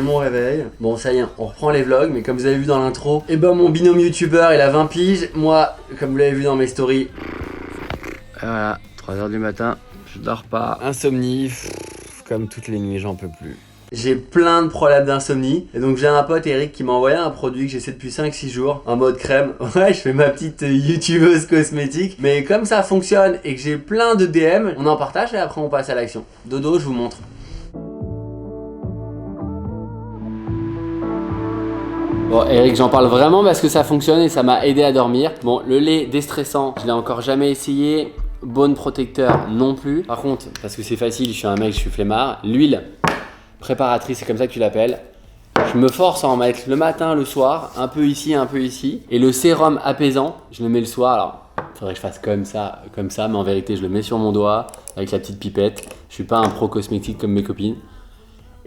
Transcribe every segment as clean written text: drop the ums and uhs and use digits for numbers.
mon réveil. Bon ça y est, on reprend les vlogs, mais comme vous avez vu dans l'intro, et ben mon binôme youtubeur il a 20 piges. Moi, comme vous l'avez vu dans mes stories, voilà, 3h du matin, je dors pas. Insomnie, comme toutes les nuits, j'en peux plus. J'ai plein de problèmes d'insomnie et donc j'ai un pote Eric qui m'a envoyé un produit que j'essaie depuis 5-6 jours en mode crème. Ouais, je fais ma petite youtubeuse cosmétique, mais comme ça fonctionne et que j'ai plein de DM, on en partage et après on passe à l'action. Dodo, je vous montre. Bon Eric, j'en parle vraiment parce que ça fonctionne et ça m'a aidé à dormir. Bon, le lait déstressant, je l'ai encore jamais essayé. Bone protecteur non plus. Par contre, parce que c'est facile, je suis un mec, je suis flemmard. L'huile préparatrice, c'est comme ça que tu l'appelles. Je me force à en mettre le matin, le soir, un peu ici, un peu ici. Et le sérum apaisant, je le mets le soir. Alors, il faudrait que je fasse comme ça, mais en vérité, je le mets sur mon doigt avec la petite pipette. Je suis pas un pro cosmétique comme mes copines.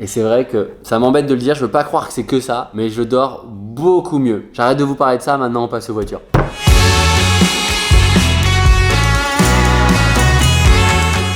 Et c'est vrai que ça m'embête de le dire, je veux pas croire que c'est que ça, mais je dors beaucoup mieux. J'arrête de vous parler de ça, maintenant on passe aux voitures.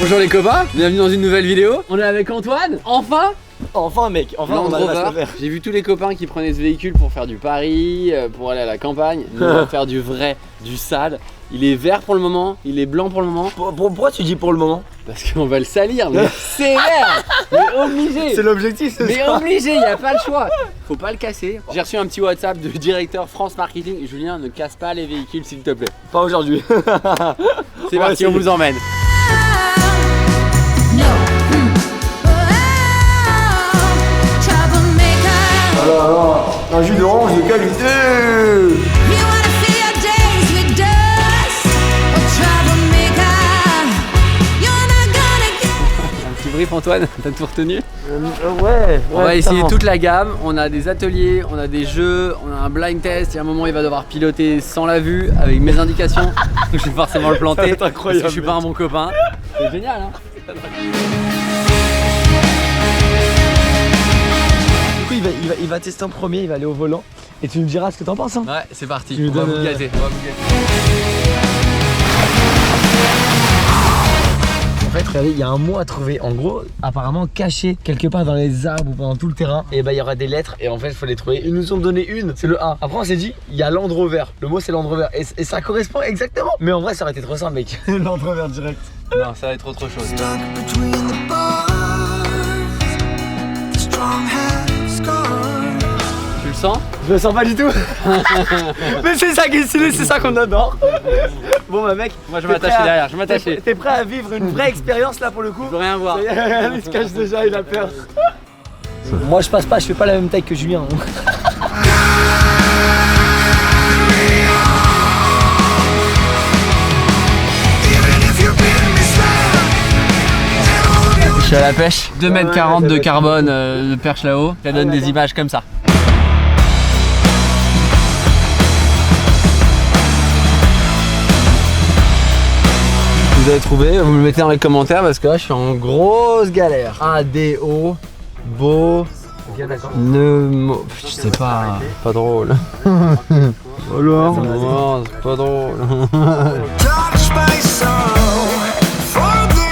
Bonjour les copains, bienvenue dans une nouvelle vidéo. On est avec Antoine, enfin. Enfin mec, enfin on arrive à se faire. J'ai vu tous les copains qui prenaient ce véhicule pour faire du Paris, pour aller à la campagne. Nous on va faire du vrai, du sale. Il est vert pour le moment, il est blanc pour le moment. Pourquoi tu dis pour le moment? Parce qu'on va le salir, mais c'est vert. Mais obligé. C'est l'objectif, c'est ça. Mais obligé, y a pas le choix. Faut pas le casser. J'ai reçu un petit WhatsApp du directeur France Marketing. Julien, ne casse pas les véhicules s'il te plaît. Pas aujourd'hui. C'est parti, on vous emmène. Alors, un jus d'orange de qualité. Un petit brief Antoine, t'as tout retenu? Ouais. On va essayer toute la gamme, on a des ateliers, on a des jeux, on a un blind test. Il y a un moment il va devoir piloter sans la vue avec mes indications. Je vais forcément le planter parce que je suis pas un bon copain. C'est génial hein. Il va tester en premier, il va aller au volant et tu nous diras ce que t'en penses hein. Ouais c'est parti, on va vous gâter. En fait regardez, il y a un mot à trouver, en gros apparemment caché quelque part dans les arbres ou pendant tout le terrain. Et bah il y aura des lettres et en fait il faut les trouver. Ils nous ont donné une, c'est le A. Après on s'est dit, il y a Land Rover, le mot c'est Land Rover et ça correspond exactement. Mais en vrai ça aurait été trop simple mec. Land Rover direct. Non ça va être autre chose. Tu le sens? Je le sens pas du tout. Mais c'est ça qui est stylé, c'est ça qu'on adore. Bon bah mec, moi je m'attache derrière, je m'attache. T'es prêt à vivre une vraie expérience là pour le coup? Je veux rien voir. Il se cache déjà, il a peur. Moi je passe pas, je fais pas la même taille que Julien. Je suis à la pêche, 2,40 m de carbone de perche là-haut, ça donne des images comme ça. Vous avez trouvé, vous me le mettez dans les commentaires parce que là je suis en grosse galère. ADO, beau, je sais pas, pas drôle. Alors, non, c'est pas drôle.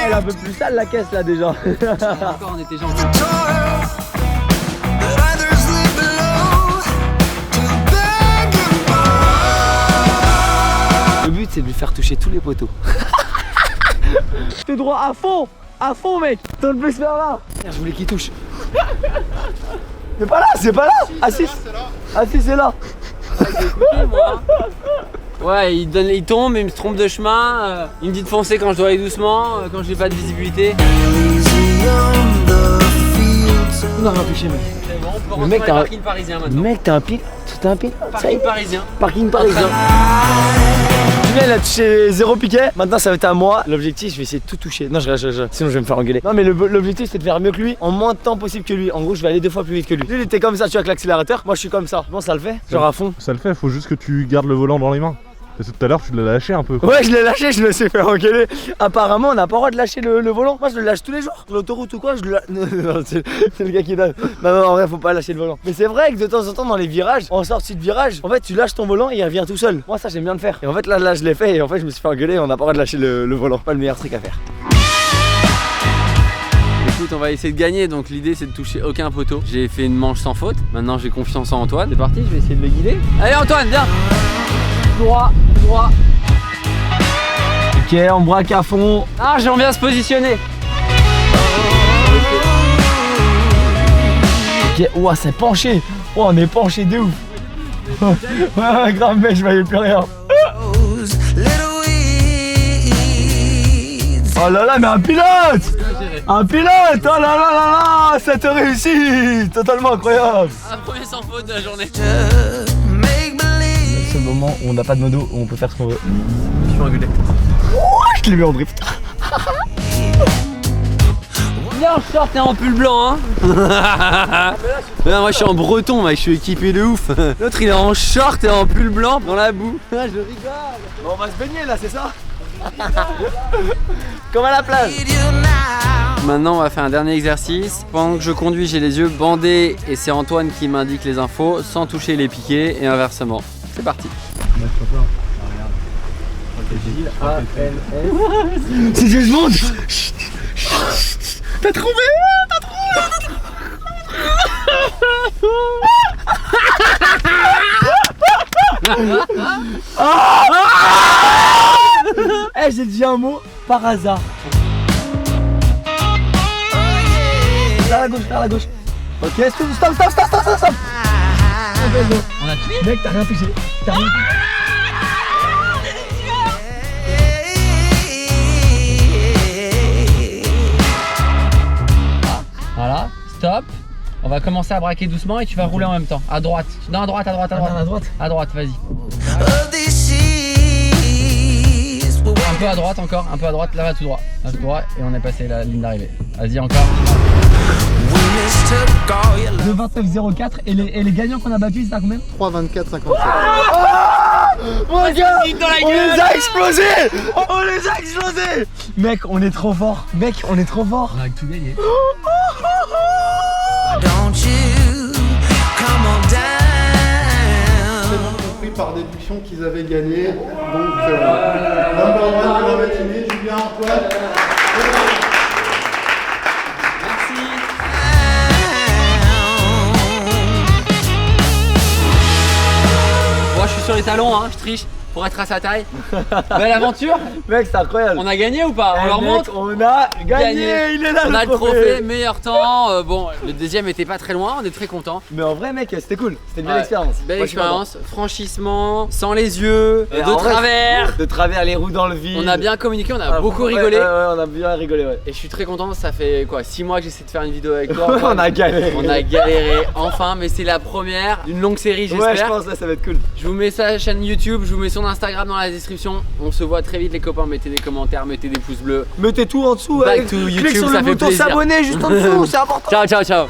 Elle est un peu plus sale la caisse là déjà. Encore on était gentils. Le but c'est de lui faire toucher tous les poteaux. T'es droit à fond mec. T'as le plus vers là. Je voulais qu'il touche. C'est pas là, c'est pas là. Ah si, c'est là. Ouais, il tombe, il me trompe de chemin, il me dit de foncer quand je dois aller doucement, quand j'ai pas de visibilité. On a rien touché mec. C'est bon, on peut rentrer dans les parkings parisiens maintenant. Mec t'as un pile. T'as un pile. Parking parisien. Parking parisien. Julien il a touché 0 piquet, maintenant ça va être à moi. L'objectif je vais essayer de tout toucher. Non sinon je vais me faire engueuler. Non mais l'objectif c'est de faire mieux que lui en moins de temps possible que lui. En gros je vais aller 2 fois plus vite que lui. Lui il était comme ça, tu vois, avec l'accélérateur. Moi je suis comme ça. Bon ça le fait, genre à fond. Ça le fait, faut juste que tu gardes le volant dans les mains. Parce que tout à l'heure tu l'as lâché un peu. Ouais je l'ai lâché, je me suis fait engueuler. Apparemment on n'a pas le droit de lâcher le volant. Moi je le lâche tous les jours. Sur l'autoroute ou quoi je le lâche. Non, c'est le gars qui donne. Non en vrai faut pas lâcher le volant. Mais c'est vrai que de temps en temps dans les virages, en sortie de virage, en fait tu lâches ton volant et il revient tout seul. Moi ça j'aime bien le faire. Et en fait là je l'ai fait et en fait je me suis fait engueuler. On n'a pas le droit de lâcher le volant. Pas le meilleur truc à faire. écoute, on va essayer de gagner. Donc l'idée c'est de toucher aucun poteau. J'ai fait une manche sans faute. Maintenant j'ai confiance en Antoine. C'est parti, je vais essayer de le guider. Allez Antoine, viens. Droit, droit. Ok, on braque à fond. Ah, on vient se positionner. Ok, ouah, c'est penché. Oh, on est penché de ouf. Ouais, grave, mec, je voyais plus rien. Oh là là, mais un pilote! Un pilote! Oh là là là là! Cette réussite! Totalement incroyable! Un premier sans faute de la journée. C'est le moment où on n'a pas de modo, où on peut faire ce qu'on veut. Je suis engueulé. Je l'ai mis en drift. Viens, en short et en pull blanc, hein. Moi je suis en breton, mec, je suis équipé de ouf. L'autre il est en short et en pull blanc dans la boue. Je rigole. Bon, on va se baigner là, c'est ça? Comme à la plage. Maintenant on va faire un dernier exercice. Pendant que je conduis, j'ai les yeux bandés et c'est Antoine qui m'indique les infos sans toucher les piquets et inversement. C'est parti. C'est James Bond. T'as trouvé? Eh, j'ai dit un mot par hasard. Vers la gauche. Ok, stop. On a tué. Mec, t'as rien touché. Voilà, stop. On va commencer à braquer doucement et tu vas rouler en même temps. À droite. Non, à droite. À droite. À droite, vas-y. Un peu à droite encore, un peu à droite, là va tout droit. Là tout droit et on est passé la ligne d'arrivée. Vas-y encore. Le 29,04 et les gagnants qu'on a battus, c'est à combien? 3,24,57. Mon gars, dans la on gueule. les a explosés. Mec, on est trop fort. On a tout gagné. C'est bon compris par déduction qu'ils avaient gagné. Donc, number one de la matinée, Julien, Antoine. Moi je suis sur les talons, hein, je triche pour être à sa taille. Belle aventure. Mec, c'est incroyable. On a gagné ou pas? On Eh, leur mec, montre. on a gagné. Il est là On le a le trophée, meilleur temps. Bon, le deuxième était pas très loin, on est très content. Mais en vrai, mec, c'était cool. C'était une belle Ouais, expérience. Belle Moi, je suis expérience, franchissement, sans les yeux, Et de en vrai, travers. de travers, les roues dans le vide. On a bien communiqué, on a Ah, beaucoup ouais, rigolé. Ouais, on a bien rigolé, ouais. Et je suis très content, ça fait quoi 6 mois que j'essaie de faire une vidéo avec toi. On a galéré. On a galéré enfin, mais c'est la première d'une longue série, j'espère. Ouais, je pense que ça va être cool. Je vous mets sa chaîne YouTube, je vous mets son Instagram dans la description. On se voit très vite les copains, mettez des commentaires, mettez des pouces bleus. Mettez tout en dessous. Back ouais. to Clique YouTube, sur ça le fait bouton plaisir. s'abonner juste en dessous, c'est important. Ciao.